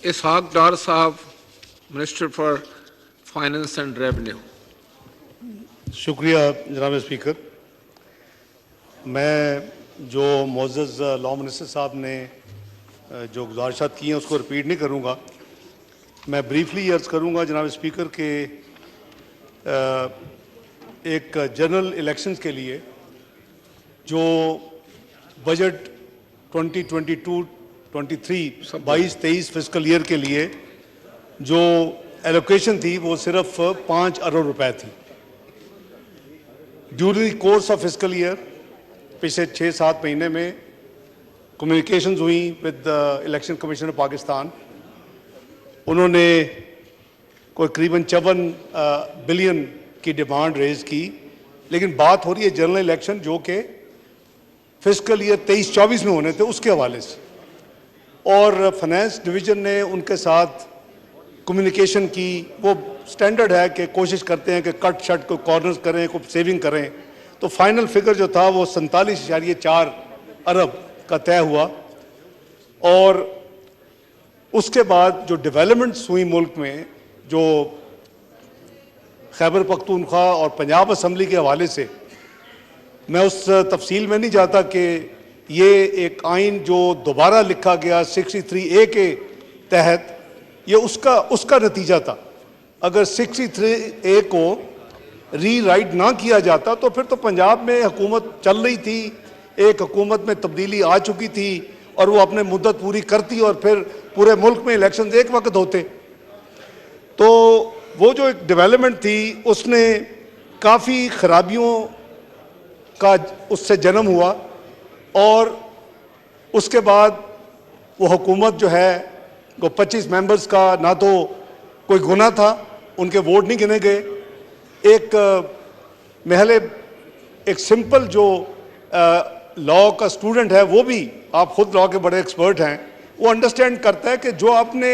इसहाक डार साहब, minister for finance and revenue. शुक्रिया जनाब स्पीकर। मैं जो मोअज़्ज़ज़ लॉ मिनिस्टर साहब ने जो गुज़ारिशात की हैं उसको रिपीट नहीं करूँगा। मैं ब्रीफली अर्ज़ करूँगा जनाब स्पीकर के एक जनरल इलेक्शंस के लिए जो बजट 2022-23 22-23 फिस्कल ईयर के लिए जो एलोकेशन थी वो सिर्फ 5 अरब रुपए थी। During the course of fiscal year पिछले 6-7 महीने में कम्युनिकेशंस हुई with the election commission of Pakistan. उन्होंने कोई करीबन 54 बिलियन की डिमांड रेज की, लेकिन बात हो रही है जनरल इलेक्शन जो कि फिस्कल ईयर 23-24 में होने थे उसके हवाले से, और फाइनेंस डिवीज़न ने उनके साथ कम्युनिकेशन की। वो स्टैंडर्ड है कि कोशिश करते हैं कि कट शट को कॉर्नर्स करें, को सेविंग करें। तो फाइनल फिगर जो था वो 47.4 अरब का तय हुआ। और उसके बाद जो डेवलपमेंट्स हुई मुल्क में, जो खैबर पख्तूनख्वा और पंजाब असम्बली के हवाले से, मैं उस तफसील में नहीं जाता कि ये एक आइन जो दोबारा लिखा गया 63A के तहत, ये उसका नतीजा था। अगर 63A को रीराइट ना किया जाता तो फिर तो पंजाब में हुकूमत चल रही थी, एक हुकूमत में तब्दीली आ चुकी थी और वो अपने मुद्दत पूरी करती और फिर पूरे मुल्क में इलेक्शन एक वक्त होते। तो वो जो एक डेवलपमेंट थी उसने काफ़ी खराबियों का उससे जन्म हुआ। और उसके बाद वो हुकूमत जो है वो 25 मेंबर्स का ना तो कोई गुनाह था, उनके वोट नहीं गिने गए। एक महले एक सिंपल जो लॉ का स्टूडेंट है, वो भी, आप खुद लॉ के बड़े एक्सपर्ट हैं, वो अंडरस्टैंड करता है कि जो आपने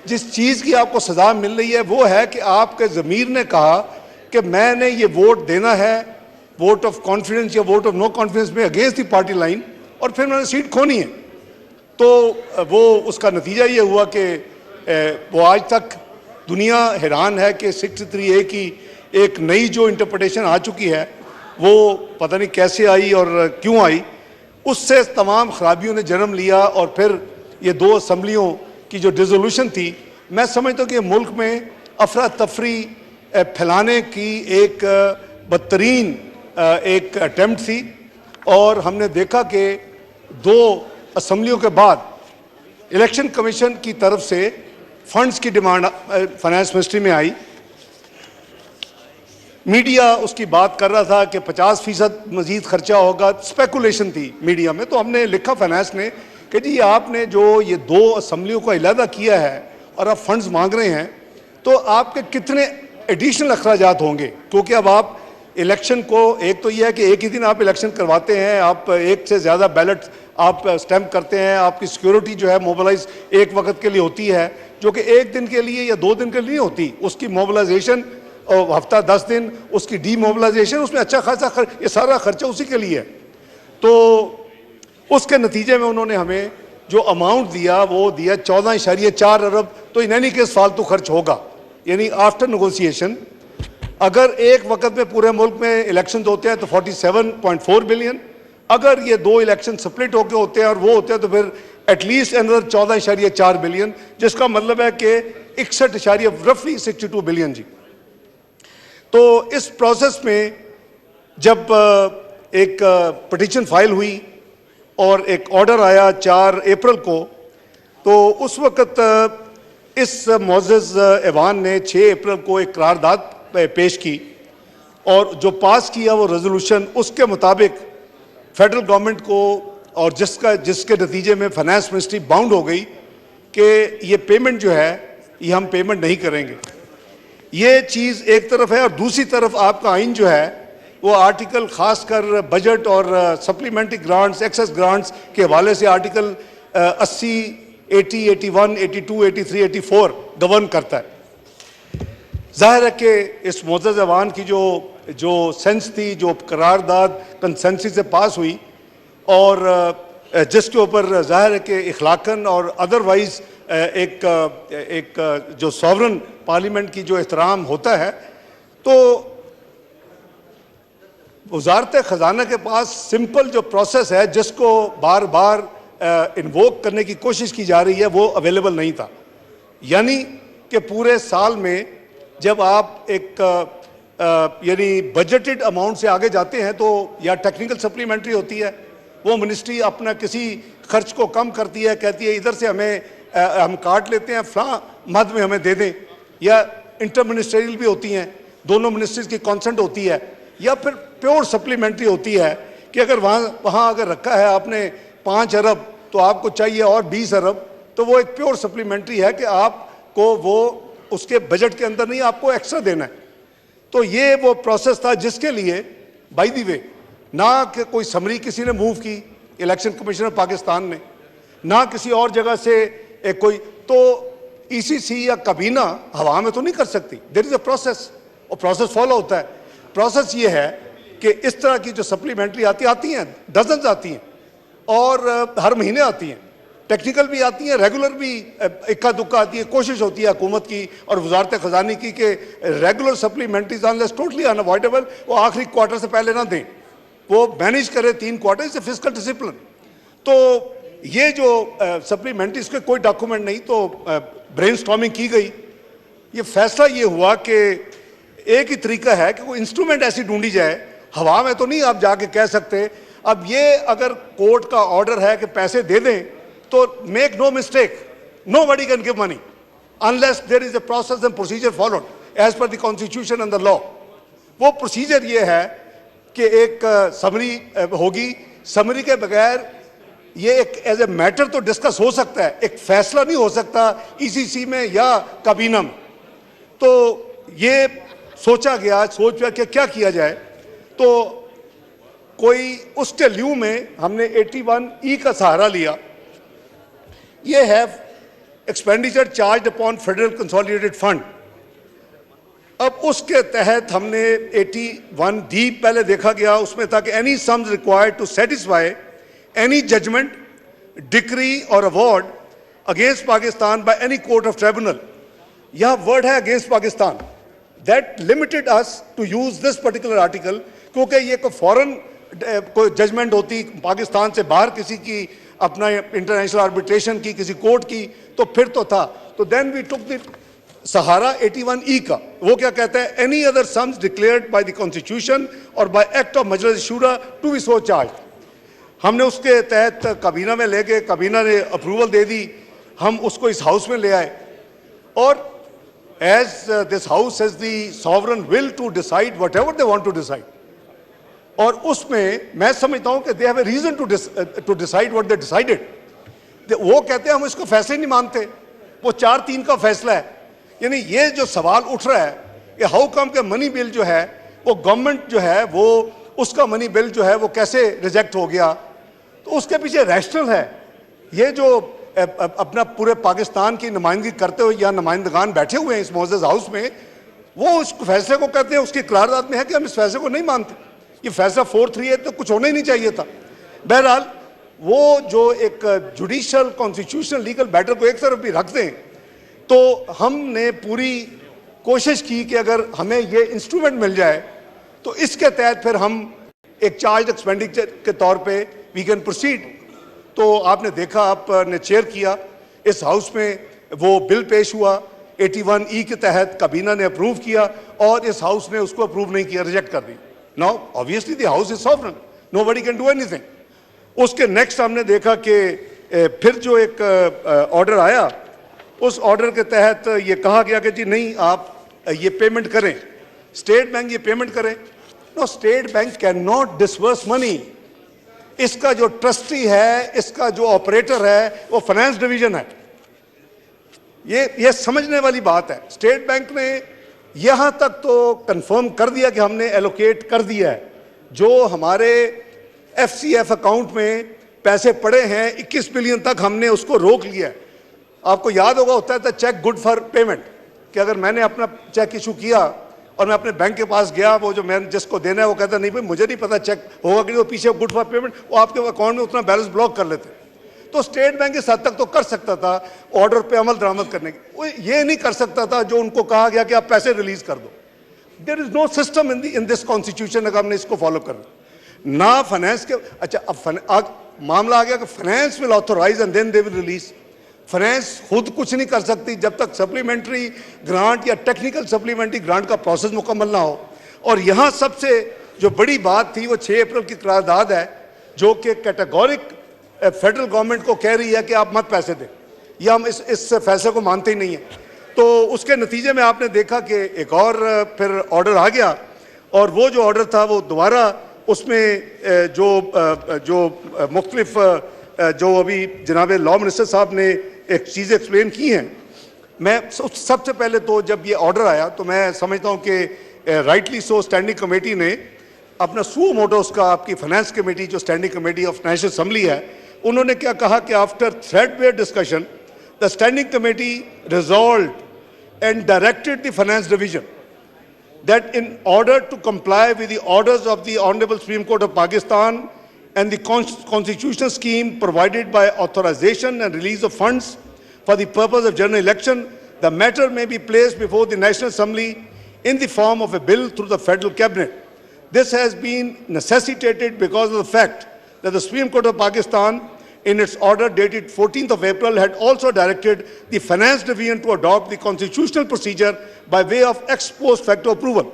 जिस चीज़ की आपको सज़ा मिल रही है वो है कि आपके ज़मीर ने कहा कि मैंने ये वोट देना है, वोट ऑफ कॉन्फिडेंस या वोट ऑफ नो कॉन्फिडेंस में अगेंस्ट दी पार्टी लाइन, और फिर मैंने सीट खोनी है। तो वो उसका नतीजा ये हुआ कि वो आज तक दुनिया हैरान है कि 63A की एक नई जो इंटरप्रिटेशन आ चुकी है वो पता नहीं कैसे आई और क्यों आई। उससे तमाम खराबियों ने जन्म लिया और फिर ये दो असम्बलियों की जो डिसोल्यूशन थी, मैं समझता हूँ कि मुल्क में अफरा तफरी फैलाने की एक बदतरीन एक अटेम्प्ट थी। और हमने देखा कि 2 असम्बलियों के बाद इलेक्शन कमीशन की तरफ से फंड्स की डिमांड फाइनेंस मिनिस्ट्री में आई। मीडिया उसकी बात कर रहा था कि 50% मजीद खर्चा होगा, स्पेकुलेशन थी मीडिया में। तो हमने लिखा फाइनेंस ने कि जी आपने जो ये 2 असम्बलियों को इलादा किया है और आप फंड्स मांग रहे हैं, तो आपके कितने एडिशनल अखराजात होंगे, क्योंकि अब आप इलेक्शन को, एक तो यह है कि एक ही दिन आप इलेक्शन करवाते हैं, आप एक से ज़्यादा बैलेट आप स्टैम्प करते हैं, आपकी सिक्योरिटी जो है मोबिलाइज एक वक्त के लिए होती है, जो कि एक दिन के लिए या 2 दिन के लिए नहीं होती। उसकी मोबिलाइजेशन हफ्ता 10 दिन, उसकी डीमोबिलाइजेशन, उसमें अच्छा खासा ये सारा खर्चा उसी के लिए है। तो उसके नतीजे में उन्होंने हमें जो अमाउंट दिया वो दिया 14.4 अरब। तो इन एनी केस फालतू खर्च होगा, यानी आफ्टर नेगोशिएशन अगर एक वक्त में पूरे मुल्क में इलेक्शन होते हैं तो 47.4 बिलियन। अगर ये 2 इलेक्शन स्प्लिट होके होते हैं और वो होते हैं तो फिर एटलीस्ट अनदर 14.4 बिलियन, जिसका मतलब है कि 61 रफली 62 बिलियन जी। तो इस प्रोसेस में जब एक पिटीशन फाइल हुई और एक ऑर्डर आया 4 अप्रैल को, तो उस वक्त इस मुअज़्ज़ज़ ऐवान ने 6 अप्रैल को एक करारदाद पेश की और जो पास किया वो रेजोल्यूशन, उसके मुताबिक फेडरल गवर्नमेंट को, और जिसके नतीजे में फाइनेंस मिनिस्ट्री बाउंड हो गई कि ये पेमेंट जो है ये हम पेमेंट नहीं करेंगे। ये चीज़ एक तरफ है, और दूसरी तरफ आपका आइन जो है वो आर्टिकल खासकर बजट और सप्लीमेंट्री ग्रांट्स, एक्सेस ग्रांट्स के हवाले से आर्टिकल 80, 80, 81, 82, 83, 84 गवर्न करता है। जाहिर है कि इस मुअज़्ज़ज़ ऐवान की जो सेंस थी, जो करारदाद कंसेंसस से पास हुई, और जिसके ऊपर जाहिर है कि इखलाकन और अदरवाइज एक जो सॉवरन पार्लियामेंट की जो एहतराम होता है, तो वजारत ख़जाना के पास सिंपल जो प्रोसेस है जिसको बार बार इन्वोक करने की कोशिश की जा रही है वो अवेलेबल नहीं था। यानी कि पूरे साल में जब आप एक यानी बजटेड अमाउंट से आगे जाते हैं तो या टेक्निकल सप्लीमेंट्री होती है, वो मिनिस्ट्री अपना किसी खर्च को कम करती है, कहती है इधर से हम काट लेते हैं, फलां मद में हमें दे दें, या इंटर मिनिस्ट्रियल भी होती हैं, दोनों मिनिस्ट्रीज की कॉन्सेंट होती है, या फिर प्योर सप्लीमेंट्री होती है कि अगर वहाँ अगर रखा है आपने 5 अरब तो आपको चाहिए और 20 अरब, तो वो एक प्योर सप्लीमेंट्री है कि आपको वो उसके बजट के अंदर नहीं, आपको एक्स्ट्रा देना है। तो ये वो प्रोसेस था जिसके लिए बाय द वे ना कि कोई समरी किसी ने मूव की, इलेक्शन कमीशन पाकिस्तान ने, ना किसी और जगह से कोई, तो ईसीसी या काबीना हवा में तो नहीं कर सकती। देयर इज अ प्रोसेस, और प्रोसेस फॉलो होता है। प्रोसेस ये है कि इस तरह की जो सप्लीमेंट्री आती हैं, डजन्स आती हैं और हर महीने आती हैं, टेक्निकल भी आती हैं, रेगुलर भी इक्का दुक्का आती है। कोशिश होती है हुकूमत की और वजारत ख़जाने की कि regular supplementaries unless totally unavoidable वो आखिरी क्वार्टर से पहले ना दें, वो मैनेज करे 3 क्वार्टर से फिस्कल डिसिप्लिन। तो ये जो सप्लीमेंट्रीज के कोई डॉक्यूमेंट नहीं, तो ब्रेनस्टॉर्मिंग की गई। ये फैसला ये हुआ कि एक ही तरीका है कि कोई इंस्ट्रूमेंट ऐसी ढूंढी जाए, हवा में तो नहीं आप जाके कह सकते। अब ये अगर कोर्ट का ऑर्डर है कि पैसे दे दें, तो make no mistake, nobody can give money unless there is a process and procedure followed as per the constitution and the law. वो प्रोसीजर ये है कि एक समरी होगी, समरी के बगैर ये एक एज ए मैटर तो डिस्कस हो सकता है, एक फैसला नहीं हो सकता ईसीसी में या काबीना में। तो ये सोचा गया कि क्या किया जाए, तो कोई उसके ल्यू में हमने 81E का सहारा लिया। ये है expenditure charge upon federal consolidated fund. अब उसके तहत हमने 81D पहले देखा गया, उसमें था कि any sums required to satisfy any judgment, decree और award against Pakistan by any court of tribunal. यह वर्ड है against Pakistan, that limited us to use this particular article, क्योंकि ये कोई फॉरेन कोई जजमेंट होती पाकिस्तान से बाहर किसी की, अपना इंटरनेशनल आर्बिट्रेशन की, किसी कोर्ट की, तो फिर तो था। तो then we took the sahara 81E का। वो क्या कहता है, any other sums declared by the constitution और by act of Majlis Shura to B so charge. हमने उसके तहत काबीना में ले गए, काबीना ने अप्रूवल दे दी, हम उसको इस हाउस में ले आए, और as this house has the sovereign will to decide whatever they want to decide. और उसमें मैं समझता हूं कि they have a reason to decide what they decided. वो कहते हैं हम इसको फैसले नहीं मानते, वो 4-3 का फैसला है। यानी ये जो सवाल उठ रहा है कि हाउ कम के मनी बिल जो है वो गवर्नमेंट जो है वो उसका मनी बिल जो है वो कैसे रिजेक्ट हो गया, तो उसके पीछे रैशनल है। ये जो अपना पूरे पाकिस्तान की नुमाइंदगी करते हुए या नुमाइंदगान बैठे हुए हैं इस मोअज़्ज़ज़ हाउस में, वो उस फैसले को कहते हैं, उसकी करारदाद में है कि हम इस फैसले को नहीं मानते। ये फैसला 4-3 है तो कुछ होना ही नहीं चाहिए था। बहरहाल वो जो एक जुडिशल कॉन्स्टिट्यूशनल लीगल बैटर को एक तरफ भी रख दें, तो हमने पूरी कोशिश की कि अगर हमें ये इंस्ट्रूमेंट मिल जाए तो इसके तहत फिर हम एक चार्ज एक्सपेंडिचर के तौर पे वी कैन प्रोसीड। तो आपने देखा, आपने चेयर किया, इस हाउस में वो बिल पेश हुआ 81E के तहत, काबीना ने अप्रूव किया और इस हाउस ने उसको अप्रूव नहीं किया, रिजेक्ट कर दी। Now, obviously the house is sovereign. Nobody can do anything. उसके नेक्स्ट हमने देखा कि फिर जो एक ऑर्डर आया, उस ऑर्डर के तहत ये कहा गया कि जी नहीं, आप ये पेमेंट करें, स्टेट बैंक ये पेमेंट करें। No, state bank can not disburse money. इसका जो ट्रस्टी है, इसका जो ऑपरेटर है, वो फाइनेंस डिवीजन है। ये समझने वाली बात है। स्टेट बैंक ने यहां तक तो कंफर्म कर दिया कि हमने एलोकेट कर दिया है, जो हमारे FCF अकाउंट में पैसे पड़े हैं 21 बिलियन तक हमने उसको रोक लिया है। आपको याद होगा, होता है चेक गुड फॉर पेमेंट, कि अगर मैंने अपना चेक इशू किया और मैं अपने बैंक के पास गया, वो जो मैं जिसको देना है वो कहता नहीं भाई मुझे नहीं पता चेक होगा कि नहीं, वो पीछे गुड फॉर पेमेंट, वो आपके अकाउंट में उतना बैलेंस ब्लॉक कर लेते। तो स्टेट बैंक इस हद तक तो कर सकता था ऑर्डर पे अमल दरामद करने की, वो ये नहीं कर सकता था जो उनको कहा गया कि आप पैसे रिलीज कर दो। There is no system in this constitution अगर हमने इसको फॉलो करना ना फाइनेंस के। अच्छा, अब मामला आ गया कि finance will authorise and then they will release. Finance खुद कुछ नहीं कर सकती जब तक सप्लीमेंट्री ग्रांट या टेक्निकल सप्लीमेंट्री ग्रांट का प्रोसेस मुकम्मल ना हो। और यहाँ सबसे जो बड़ी बात थी वो 6 अप्रैल की करारदाद है, जो कि कैटेगोरिक फेडरल गवर्नमेंट को कह रही है कि आप मत पैसे दें, या हम इस फैसले को मानते ही नहीं हैं। तो उसके नतीजे में आपने देखा कि एक और फिर ऑर्डर आ गया, और वो जो ऑर्डर था वो दोबारा उसमें जो मुख्तलिफ जो अभी जनाब लॉ मिनिस्टर साहब ने एक चीज़ एक्सप्लेन की हैं। मैं सबसे पहले तो जब ये ऑर्डर आया तो मैं समझता हूँ कि राइटली सो स्टैंडिंग कमेटी ने अपना सू मोटो उसका, आपकी फाइनेंस कमेटी जो standing committee of national assembly है, उन्होंने क्या कहा कि after threadbare discussion the standing committee resolved and directed the finance division that in order to comply with the orders of the Honorable Supreme Court of Pakistan and the constitutional scheme provided by authorization and release of funds for the purpose of general election, the matter may be placed before the National Assembly in the form of a bill through the Federal Cabinet. This has been necessitated because of the fact that the Supreme Court of Pakistan in its order dated 14th of April had also directed the Finance Division to adopt the constitutional procedure by way of ex post facto approval.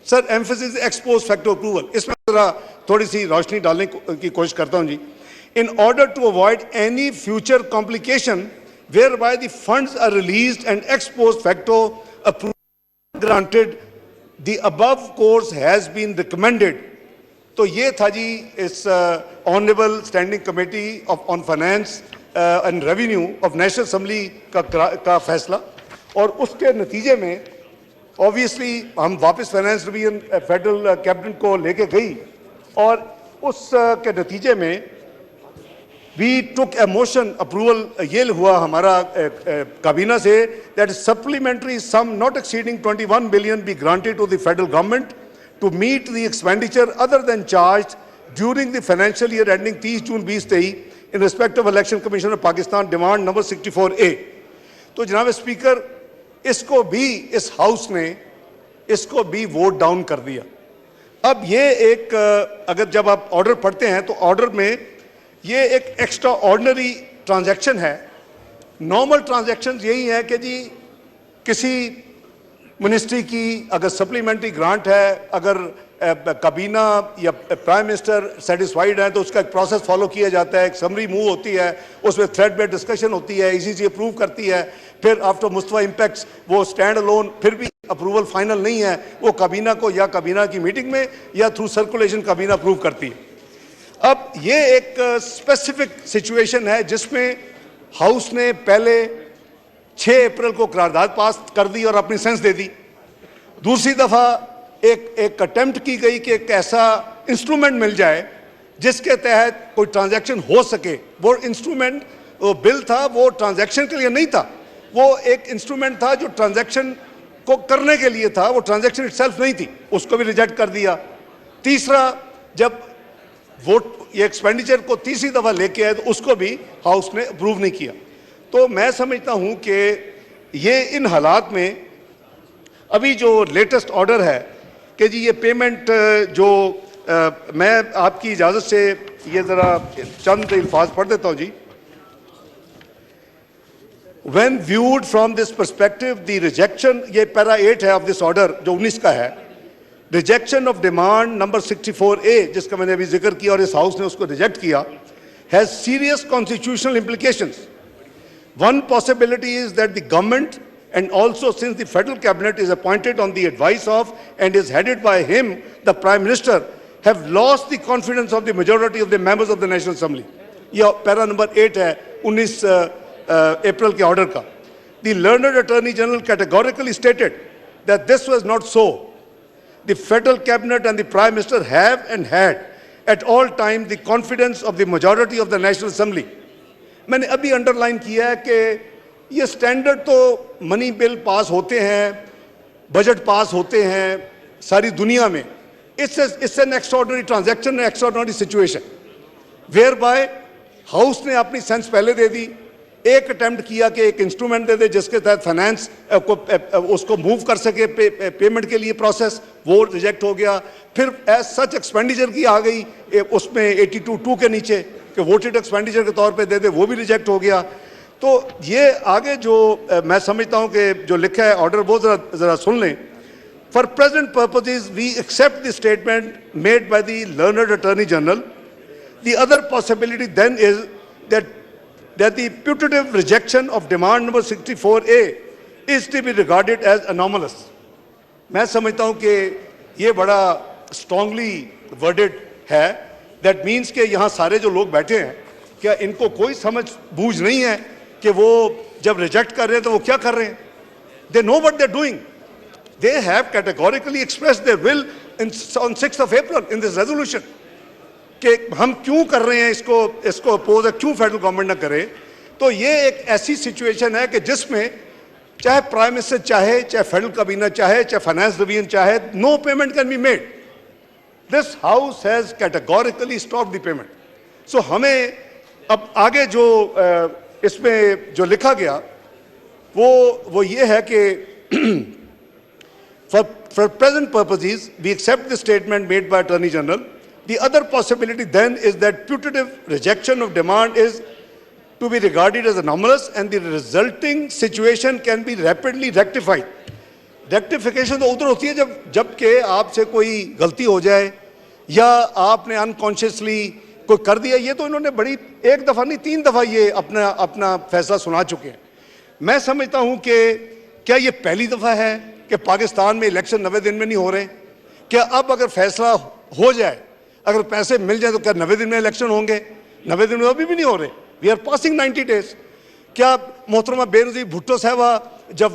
Sir, emphasis ex post facto approval. इसमें जरा थोड़ी सी रोशनी डालने की कोशिश करता हूं जी. In order to avoid any future complication whereby the funds are released and ex post facto approval granted, the above course has been recommended. तो ये था जी इस honourable standing committee of on finance and revenue of national assembly का फैसला। और उसके नतीजे में ऑब्वियसली हम वापस फाइनेंस डिवीजन फेडरल कैबिनेट को लेके गई, और उस के नतीजे में we took a motion approval, ये हुआ हमारा काबीना से, that supplementary sum not exceeding 21 billion be granted to the federal government to meet the expenditure other than charged during the financial year ending 30 June 2023 in respect of Election Commission of Pakistan, demand number 64A. तो जनाब speaker, इसको भी इस house ने इसको भी vote down कर दिया। अब ये एक अगर जब आप ऑर्डर पढ़ते हैं तो ऑर्डर में ये एक एक्स्ट्रा ऑर्डिनरी ट्रांजैक्शन है। नॉर्मल ट्रांजैक्शन यही है कि जी किसी मिनिस्ट्री की अगर सप्लीमेंट्री ग्रांट है, अगर काबीना या प्राइम मिनिस्टर सेटिस्फाइड है तो उसका एक प्रोसेस फॉलो किया जाता है, एक समरी मूव होती है, उसमें थ्रेड बेस्ड डिस्कशन होती है, ईसीसी अप्रूव करती है, फिर आफ्टर मुस्तफा इम्पैक्ट्स वो स्टैंड अलोन, फिर भी अप्रूवल फाइनल नहीं है, वो काबीना को या काबीना की मीटिंग में या थ्रू सर्कुलेशन काबीना अप्रूव करती है। अब ये एक स्पेसिफिक सिचुएशन है जिसमें हाउस ने पहले 6 अप्रैल को करारदाद पास कर दी और अपनी सेंस दे दी। दूसरी दफ़ा एक अटेम्प्ट की गई कि एक ऐसा इंस्ट्रूमेंट मिल जाए जिसके तहत कोई ट्रांजैक्शन हो सके। वो इंस्ट्रूमेंट, वो बिल था, वो ट्रांजैक्शन के लिए नहीं था, वो एक इंस्ट्रूमेंट था जो ट्रांजैक्शन को करने के लिए था, वो ट्रांजैक्शन इटसेल्फ नहीं थी, उसको भी रिजेक्ट कर दिया। तीसरा, जब वोट ये एक्सपेंडिचर को तीसरी दफ़ा लेके आए तो उसको भी हाउस ने अप्रूव नहीं किया। तो मैं समझता हूं कि ये इन हालात में अभी जो लेटेस्ट ऑर्डर है कि जी ये पेमेंट जो मैं आपकी इजाज़त से ये ज़रा चंद अल्फाज पढ़ देता हूं जी। When viewed from this perspective, the rejection, ये पैरा 8 है ऑफ दिस ऑर्डर जो 19 का है, rejection of demand number 64A जिसका मैंने अभी जिक्र किया और इस हाउस ने उसको रिजेक्ट किया, has serious constitutional implications. One possibility is that the government, and also since the federal cabinet is appointed on the advice of and is headed by him, the Prime Minister, have lost the confidence of the majority of the members of the National Assembly. यह para number 8 है 19 अप्रैल के order का। The learned Attorney General categorically stated that this was not so. The federal cabinet and the Prime Minister have and had at all times the confidence of the majority of the National Assembly. मैंने अभी underline किया है कि ये standard तो money bill pass होते हैं, budget pass होते हैं, सारी दुनिया में, it's an extraordinary transaction, an extraordinary situation, whereby house ने अपनी सेंस पहले दे दी, एक अटेम्प्ट किया कि एक इंस्ट्रूमेंट दे दे जिसके तहत फाइनेंस को उसको मूव कर सके पेमेंट के लिए प्रोसेस, वो रिजेक्ट हो गया। फिर एज सच एक्सपेंडिचर की आ गई उसमें 82(2) के नीचे कि वोटेड एक्सपेंडिचर के तौर पे दे दे, वो भी रिजेक्ट हो गया। तो ये आगे जो मैं समझता हूँ कि जो लिखा है ऑर्डर, वो ज़रा सुन लें। For present purposes we accept the statement made by the learned attorney general. The other possibility then is that the putative rejection of demand number 64A is to be regarded as anomalous. मैं समझता हूँ कि ये बड़ा strongly worded है। That means कि यहाँ सारे जो लोग बैठे हैं, क्या इनको कोई समझ बूझ नहीं है कि वो जब रिजेक्ट कर रहे हैं तो वो क्या कर रहे हैं? They know what they're doing. They have categorically expressed their will on 6th of April in this resolution. कि हम क्यों कर रहे हैं इसको अपोज है, क्यों फेडरल गवर्नमेंट ना करे। तो ये एक ऐसी सिचुएशन है कि जिसमें चाहे प्राइम मिनिस्टर चाहे फेडरल कैबिनेट चाहे फाइनेंस डिवीजन चाहे, no payment can be made. This house has categorically stop the payment. So हमें अब आगे जो इसमें जो लिखा गया वो ये है कि for present purposes we accept the statement made by Attorney General. The other possibility then is that putative rejection of demand is to be regarded as anomalous and the resulting situation can be rapidly rectified. Rectification तो उधर होती है जब के आपसे कोई गलती हो जाए या आपने अनकॉन्शियसली कोई कर दिया। ये तो इन्होंने बड़ी एक दफ़ा नहीं 3 दफ़ा ये अपना फैसला सुना चुके हैं। मैं समझता हूँ कि क्या ये पहली दफ़ा है कि पाकिस्तान में इलेक्शन 90 दिन में नहीं हो रहे? क्या अब अगर फैसला हो जाए, अगर पैसे मिल जाए तो क्या 90 दिन में इलेक्शन होंगे? 90 दिन में अभी भी नहीं हो रहे। We are passing 90 days. क्या मोहतरमा बेनज़ीर भुट्टो साहबा जब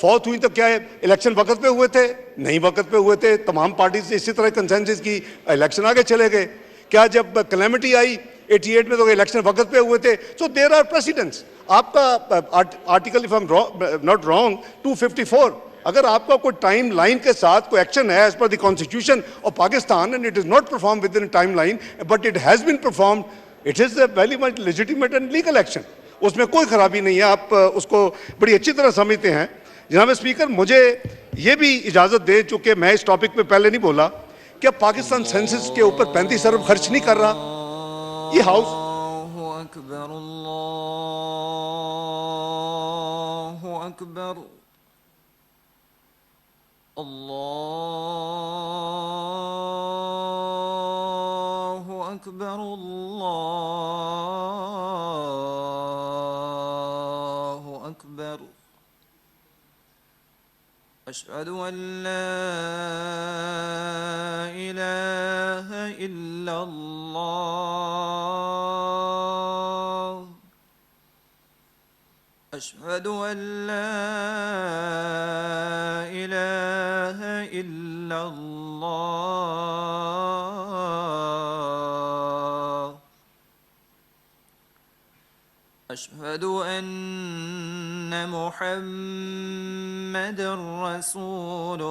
फौत हुई तो क्या इलेक्शन वक्त पे हुए थे? नहीं वक्त पे हुए थे। तमाम पार्टी से इसी तरह कंसेंसस की इलेक्शन आगे चले गए। क्या जब कैलेमिटी आई 88 में तो इलेक्शन वक्त पे हुए थे? So there are presidents. आपका article if I am not wrong 254, अगर आपका कोई टाइम लाइन के साथ कोई एक्शन है as per the constitution of Pakistan and it is not perform with in time line but it has been performed, it is a very much legitimate and legal action. उसमें कोई खराबी नहीं है, आप उसको बड़ी अच्छी तरह समझते हैं। जनाब स्पीकर, मुझे ये भी इजाज़त दे, चूँकि मैं इस टॉपिक पे पहले नहीं बोला, क्या पाकिस्तान सेंसस के ऊपर 35 अरब खर्च नहीं कर रहा ये house? Allahu Akbar, Allahu Akbar. Ashhadu an la ilaha illallah. Ashhadu an la ilaha illallah. Ashhadu anna Muhammadan Rasulullah.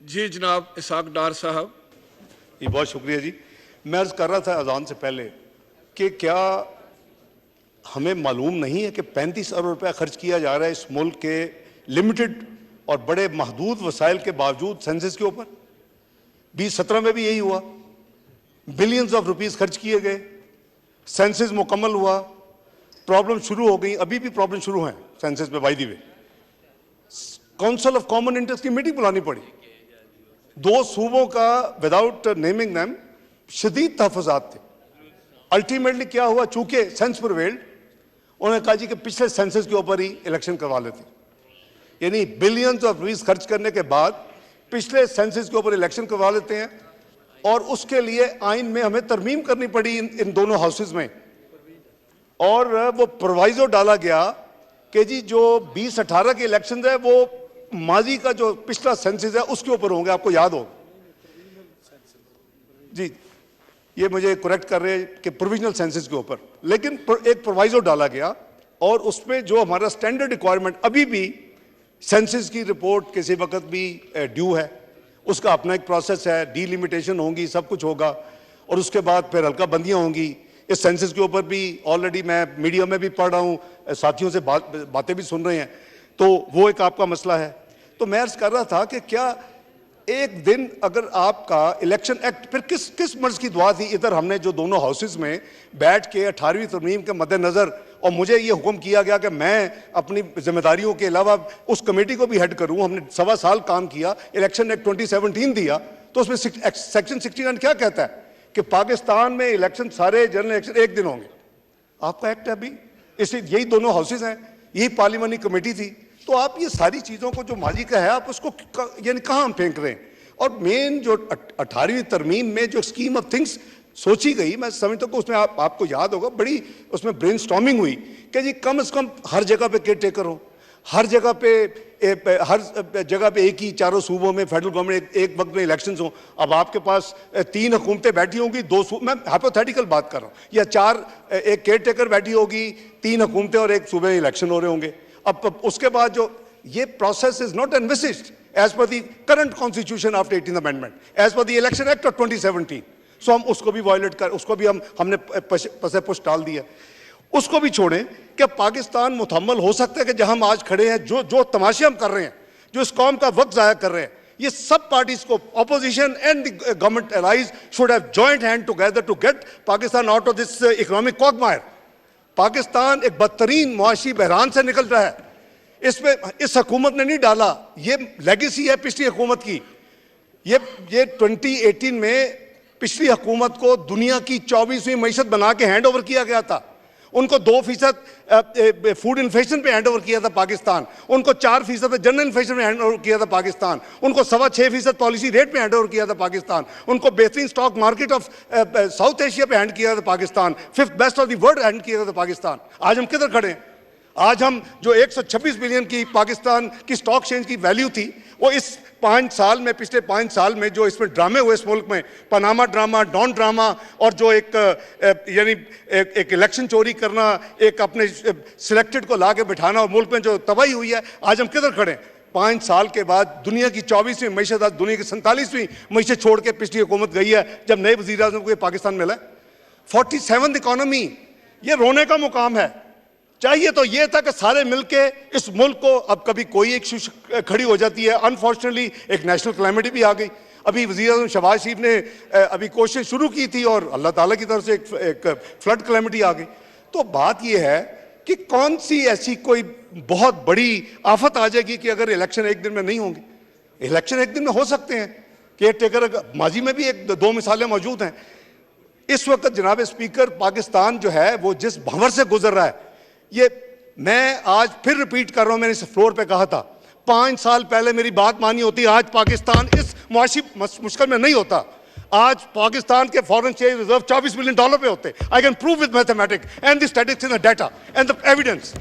जी जनाब इसाक डार साहब। जी बहुत शुक्रिया जी। मैं अर्ज़ कर रहा था अजान से पहले कि क्या हमें मालूम नहीं है कि 35 अरब रुपया खर्च किया जा रहा है इस मुल्क के लिमिटेड और बड़े महदूद वसाइल के बावजूद सेंसस के ऊपर। 2017 में भी यही हुआ, बिलियंस ऑफ रुपीस खर्च किए गए, सेंसस मुकम्मल हुआ, प्रॉब्लम शुरू हो गई, अभी भी प्रॉब्लम शुरू हैं सेंसस में। By the way council of common interest की मीटिंग बुलानी पड़ी, 2 सूबों का विदाउट नेमिंग देम शदीद तहफ़्फ़ुज़ात थे। अल्टीमेटली क्या हुआ, चूंकि सेंस प्रिवेल्ड, उन्होंने कहा जी कि पिछले सेंसस के ऊपर ही इलेक्शन करवा लेते, यानी बिलियंस ऑफ रुपीस खर्च करने के बाद पिछले सेंसस के ऊपर इलेक्शन करवा लेते हैं। और उसके लिए आइन में हमें तरमीम करनी पड़ी इन दोनों हाउसेज में, और वो प्रोवाइजो डाला गया कि जी जो 2018 के इलेक्शन है वो माजी का जो पिछला सेंसस है उसके ऊपर होंगे। आपको याद हो जी, ये मुझे करेक्ट कर रहे हैं कि प्रोविजनल सेंसस के ऊपर, लेकिन एक प्रोवाइजो डाला गया और उसमें जो हमारा स्टैंडर्ड रिक्वायरमेंट अभी भी सेंसस की रिपोर्ट किसी वक्त भी ड्यू है, उसका अपना एक प्रोसेस है, डीलिमिटेशन होंगी, सब कुछ होगा, और उसके बाद फिर हल्का बंदियाँ होंगी। इस सेंसस के ऊपर भी ऑलरेडी मैं मीडिया में भी पढ़ रहा हूँ, साथियों से बातें भी सुन रहे हैं, तो वो एक आपका मसला है। तो मैं अर्ज कर रहा था कि क्या एक दिन अगर आपका इलेक्शन एक्ट, फिर किस मर्ज की दुआ थी, इधर हमने जो दोनों हाउसेज में बैठ के 18वीं तरमीम के मद्देनजर, और मुझे ये हुक्म किया गया कि मैं अपनी जिम्मेदारियों के अलावा उस कमेटी को भी हेड करूं, हमने 1.25 साल काम किया, इलेक्शन एक्ट 2017 दिया, तो उसमें सेक्शन 69 क्या कहता है कि पाकिस्तान में इलेक्शन, सारे जनरल इलेक्शन एक दिन होंगे। आपका एक्ट है अभी, इसलिए यही दोनों हाउसेज हैं, यही पार्लियामानी कमेटी थी। तो आप ये सारी चीज़ों को जो माजी का है, आप उसको यानी कहाँ हम फेंक रहे हैं। और मेन जो 18वीं तरमीम में जो स्कीम ऑफ थिंग्स सोची गई, मैं समझता हूँ कि उसमें आपको याद होगा, बड़ी उसमें ब्रेनस्टॉर्मिंग हुई कि जी कम से कम हर जगह पे केयर टेकर हो, हर जगह पे एक ही चारों सूबों में फेडरल गवर्नमेंट एक वक्त में इलेक्शंस हो। अब आपके पास 3 हुकूमतें बैठी होंगी, 2 मैं हाइपोथेटिकल बात कर रहा हूँ, या 4 एक केयर टेकर बैठी होगी, 3 हुकूमतें और एक सूबे में इलेक्शन हो रहे होंगे। अब उसके बाद जो ये process is not envisaged as per the current constitution after 18th amendment, as per the election act of 2017। So हम उसको भी वायलेट कर, उसको भी हमने पसे पुश डाल दिया। उसको भी छोड़ें कि पाकिस्तान मुतहम्मल हो सकता है कि जहां हम आज खड़े हैं, जो तमाशे हम कर रहे हैं, जो इस कौम का वक्त ज़ाया कर रहे हैं, ये सब पार्टीज को, opposition and the government allies should have joint hand together to get Pakistan out of this economic quagmire. Pakistan एक बदतरीन मुआशी बहरान से निकल रहा है, इसमें इस हुकूमत ने नहीं डाला, ये लेगेसी है पिछली हुकूमत की। ये 2018 में पिछली हुकूमत को दुनिया की 24वीं मईशत बना के हैंड ओवर किया गया था। उनको 2% फूड इन्फ्लेशन पे हैंड ओवर किया था पाकिस्तान, उनको 4% जनरल इन्फ्लेशन में हैंड ओवर किया था पाकिस्तान, उनको 6.25% पॉलिसी रेट में हैंड ओवर किया था पाकिस्तान, उनको बेहतरीन stock market of south Asia पे हैंड किया था Pakistan, 5th best of the world hand किया था पाकिस्तान। आज हम किधर खड़े हैं? आज हम जो 126 बिलियन की पाकिस्तान की स्टॉक एक्सचेंज की वैल्यू थी, वो इस 5 साल में, पिछले 5 साल में जो इसमें ड्रामे हुए इस मुल्क में, पनामा ड्रामा, डॉन ड्रामा, और जो यानी एक इलेक्शन चोरी करना, एक अपने सिलेक्टेड को ला के बिठाना, और मुल्क में जो तबाही हुई है, आज हम किधर खड़े हैं? 5 साल के बाद दुनिया की 24वीं मईशत, आज दुनिया की 47वीं मईशत छोड़ के पिछली हुकूमत गई है, जब नए वज़ीर आज़म को पाकिस्तान मिला। 47th इकॉनमी, ये रोने का मुकाम है। चाहिए तो ये था कि सारे मिलके इस मुल्क को, अब कभी कोई एक इशू खड़ी हो जाती है, अनफॉर्चुनेटली एक नेशनल क्लैमिटी भी आ गई। अभी वज़ीर आज़म शहबाज शरीफ ने अभी कोशिश शुरू की थी और अल्लाह ताला की तरफ से एक फ्लड क्लैमिटी आ गई। तो बात ये है कि कौन सी ऐसी कोई बहुत बड़ी आफत आ जाएगी कि अगर इलेक्शन एक दिन में नहीं होंगे? इलेक्शन एक दिन में हो सकते हैं, केयर टेकर माजी में भी 1-2 मिसालें मौजूद हैं। इस वक्त जनाब स्पीकर, पाकिस्तान जो है वो जिस भंवर से गुजर रहा है, ये मैं आज फिर रिपीट कर रहा हूं, मैंने इस फ्लोर पे कहा था, 5 साल पहले मेरी बात मानी होती, आज पाकिस्तान इस मुआशी मुश्किल में नहीं होता। आज पाकिस्तान के फॉरेन एक्सचेंज रिजर्व $24 बिलियन पे होते। I can prove with mathematics and the statistics and the data and the evidence.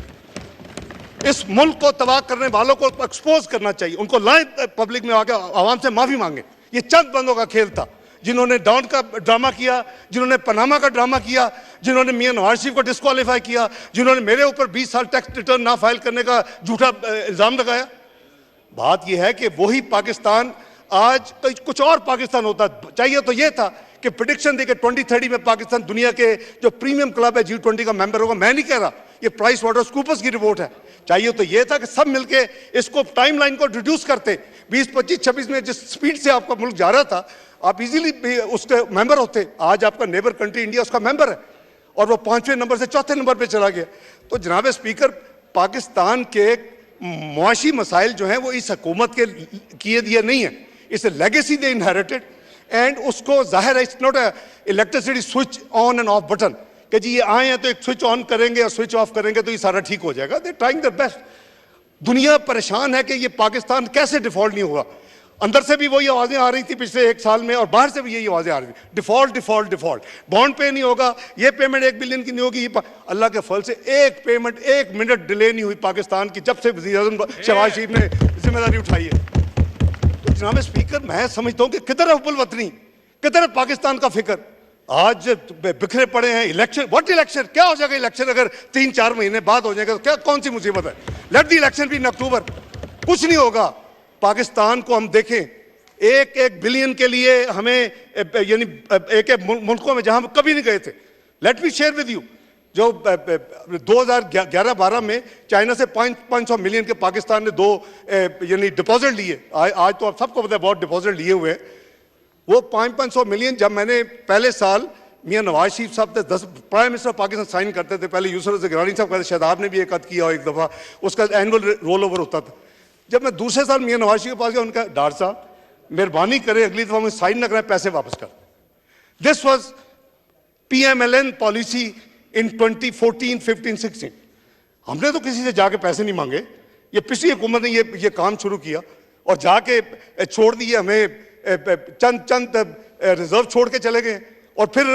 इस मुल्क को तबाह करने वालों को एक्सपोज करना चाहिए, उनको लाएं पब्लिक में आके, आवाम से माफी मांगे। ये चंद बंदों का खेल था, जिन्होंने डॉन का ड्रामा किया, जिन्होंने पनामा का ड्रामा किया, जिन्होंने मियां नवाज शरीफ को डिस्क्वालीफाई किया, जिन्होंने मेरे ऊपर 20 साल टैक्स रिटर्न ना फाइल करने का झूठा इल्जाम लगाया। बात यह है कि वही पाकिस्तान आज कुछ और पाकिस्तान होता। चाहिए तो ये था कि प्रेडिक्शन दे के 2030 में पाकिस्तान दुनिया के जो प्रीमियम क्लब है G20 का मेंबर होगा। मैं नहीं कह रहा, ये प्राइस वाटर्स कूपर्स की रिपोर्ट है। चाहिए तो ये था कि सब मिलके इसको टाइमलाइन को रिड्यूस करते, 20, 25, 26 में जिस स्पीड से आपका मुल्क जा रहा था आप इजीली उसके मेंबर होते। आज आपका नेबर कंट्री इंडिया उसका मेंबर है और वो 5वें नंबर से 4थे नंबर पे चला गया। तो जनाब स्पीकर, पाकिस्तान के मुआशी मसाइल जो हैं वो इस हुकूमत के किए दिए नहीं है, it's a legacy they inherited. And उसको जाहिर है, it's not a electricity switch on end off button कि जी ये आए हैं तो एक स्विच ऑन करेंगे और स्विच ऑफ करेंगे तो ये सारा ठीक हो जाएगा। They trying their best. दुनिया परेशान है कि ये पाकिस्तान कैसे डिफॉल्ट नहीं होगा। अंदर से भी वही आवाजें आ रही थी पिछले 1 साल में और बाहर से भी यही आवाजें आ रही थी, डिफॉल्ट डिफॉल्ट डिफॉल्ट, बॉन्ड पे नहीं होगा, ये पेमेंट 1 बिलियन की नहीं होगी। अल्लाह के फल से एक पेमेंट 1 मिनट डिले नहीं हुई पाकिस्तान की जब से वज़ीर-ए-आज़म शहबाज शरीफ ने जिम्मेदारी उठाई है। तो जनाब स्पीकर, मैं समझता हूँ कि किधर है हुब्बुल वतनी, किधर है पाकिस्तान का फिक्र। आज बिखरे पड़े हैं। इलेक्शन, व्हाट इलेक्शन, क्या हो जाएगा इलेक्शन अगर 3-4 महीने बाद हो जाएगा तो क्या, कौन सी मुसीबत है। Let the election be in October, कुछ नहीं होगा। पाकिस्तान को हम देखें, 1-1 बिलियन के लिए हमें यानी एक मुल्कों में जहां हम कभी नहीं गए थे। Let me share with you, जो 2011-12 में चाइना से 500 मिलियन के पाकिस्तान ने 2 यानी डिपॉजिट लिए। आज तो आप सबको पता है बहुत डिपॉजिट लिए हुए हैं। वो 500 मिलियन जब मैंने पहले साल मियां नवाज शरीफ साहब थे 10 प्राइम मिनिस्टर पाकिस्तान साइन करते थे, पहले यूसुफ गिलानी साहब कहते, शादाब ने भी एक किया और एक दफ़ा उसका एनुअल रोल ओवर होता था। जब मैं दूसरे साल मियां नवाज शरीफ के पास गया, उनका डॉक्टर साहब मेहरबानी करें अगली दफा मुझे साइन न करें, पैसे वापस कर। This was PMLN policy in 2014, 15, 16। हमने तो किसी से जाके पैसे नहीं मांगे, ये पिछली हुकूमत ने ये काम शुरू किया और जाके छोड़ दिए हमें, चंद रिजर्व छोड़ के चले गए और फिर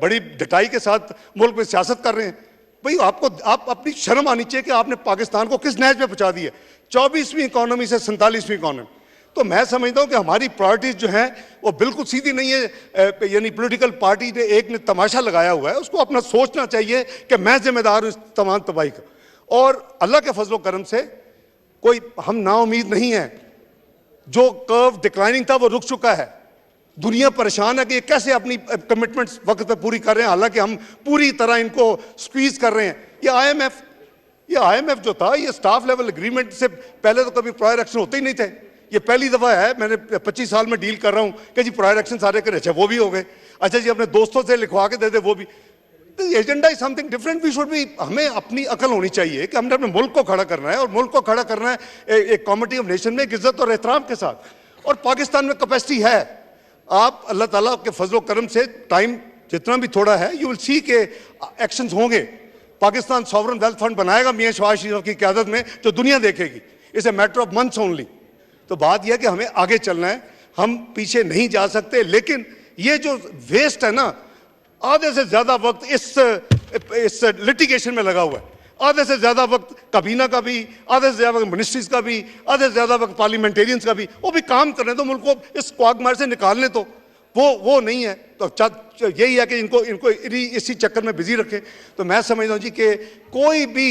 बड़ी डटाई के साथ मुल्क में सियासत कर रहे हैं। भाई आप अपनी शर्म आनी चाहिए कि आपने पाकिस्तान को किस नहज पे पहुंचा दिया, 24वीं इकोनॉमी से 47वीं इकोनॉमी। तो मैं समझता हूं कि हमारी प्रायोरिटीज जो हैं वो बिल्कुल सीधी नहीं है। यानी पॉलिटिकल पार्टी ने एक ने तमाशा लगाया हुआ है, उसको अपना सोचना चाहिए कि मैं जिम्मेदार हूं इस तमाम तबाही का। और अल्लाह के फजलो करम से कोई हम नाउमीद नहीं है। जो कर्व डिक्लाइनिंग था वो रुक चुका है। दुनिया परेशान है कि ये कैसे अपनी कमिटमेंट्स वक्त पे पूरी कर रहे हैं, हालांकि हम पूरी तरह इनको स्क्वीज कर रहे हैं। ये IMF जो था, ये स्टाफ लेवल एग्रीमेंट से पहले तो कभी प्रायर एक्शन होते ही नहीं थे। ये पहली दफा है, मैंने 25 साल में डील कर रहा हूं कि जी प्रायर एक्शन सारे करे, अच्छा वो भी हो गए, अच्छा जी अपने दोस्तों से लिखवा के दे दे वो भी। तो agenda is something different. We should be, हमें अपनी अकल होनी चाहिए कि हमने अपने मुल्क को खड़ा करना है और मुल्क को खड़ा करना है एक कॉमिटी ऑफ नेशन में इज्जत और एहतराम के साथ। और पाकिस्तान में कैपेसिटी है। आप अल्लाह ताला के फजलो करम से टाइम जितना भी थोड़ा है, यू विल सी के एक्शंस होंगे। पाकिस्तान सॉवरन वेल्थ फंड बनाएगा मियां शहबाज शरीफ की क़यादत में, जो दुनिया देखेगी। It's a matter of months only. तो बात यह कि हमें आगे चलना है, हम पीछे नहीं जा सकते। लेकिन ये जो वेस्ट है ना, आधे से ज्यादा वक्त इस लिटिगेशन में लगा हुआ है। आधे से ज्यादा वक्त काबीना का भी, आधे से ज्यादा वक्त मिनिस्ट्रीज का भी, आधे से ज्यादा वक्त पार्लियामेंटेरियंस का भी। वो भी काम करने दो, मुल्क को इस क्वागमार से निकालने तो वो नहीं है। तो यही है कि इनको इसी चक्कर में बिजी रखें। तो मैं समझता हूँ जी कि कोई भी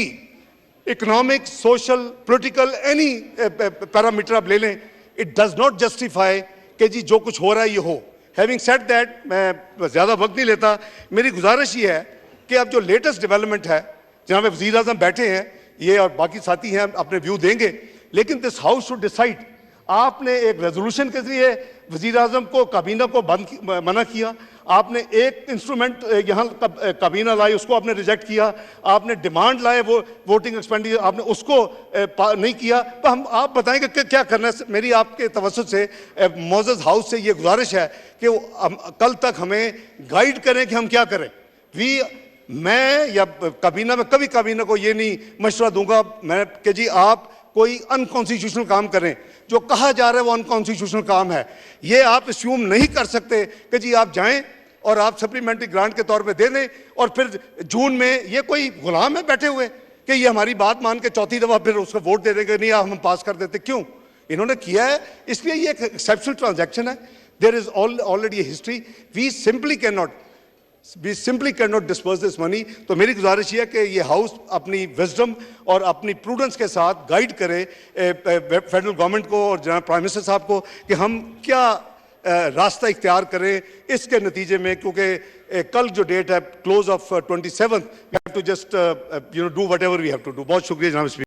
economic, social, political, any parameter आप ले लें, इट डज नॉट जस्टिफाई कि जी जो कुछ हो रहा है ये हो। हैविंग सेड दैट, मैं ज़्यादा वक्त नहीं लेता। मेरी गुजारिश ये है कि अब जो लेटेस्ट डेवलपमेंट है, जहाँ पे वज़ीर आज़म बैठे हैं, ये और बाकी साथी हैं अपने व्यू देंगे, लेकिन दिस हाउस शुड डिसाइड। आपने एक रेजोल्यूशन के जरिए वज़ीर आज़म को, काबीना को मना किया। आपने एक इंस्ट्रूमेंट यहाँ काबीना लाई, उसको आपने रिजेक्ट किया। आपने डिमांड लाए वो वोटिंग एक्सपेंडिचर, आपने उसको नहीं किया। तो आप बताएंगे कि क्या करना है। मेरी आपके तवज्जुह से मोअज़्ज़ज़ हाउस से ये गुजारिश है कि कल तक हमें गाइड करें कि हम क्या करें। मैं या काबीना में कभी काबीना को ये नहीं मशवरा दूंगा मैं कि जी आप कोई अनकॉन्स्टिट्यूशनल काम करें। जो कहा जा रहा है वो अनकॉन्स्टिट्यूशनल काम है। ये आप अस्यूम नहीं कर सकते कि जी आप जाएं और आप सप्लीमेंट्री ग्रांट के तौर पे दे दें और फिर जून में ये कोई गुलाम है बैठे हुए कि ये हमारी बात मान के चौथी दफा फिर उसको वोट दे देंगे, नहीं हम पास कर देते। क्यों? इन्होंने किया है, इसलिए ये एक एक्सेप्शनल ट्रांजैक्शन है। There is already a history. We simply can not. We simply cannot disperse this money. तो मेरी गुजारिश ये है कि ये हाउस अपनी विजडम और अपनी प्रूडेंस के साथ गाइड करे फेडरल गवर्नमेंट को और जनाब प्राइम मिनिस्टर साहब को कि हम क्या रास्ता इख्तियार करें इसके नतीजे में, क्योंकि कल जो डेट है close of 27th, we have to just do whatever we have to do. बहुत शुक्रिया जनाब स्पीकर।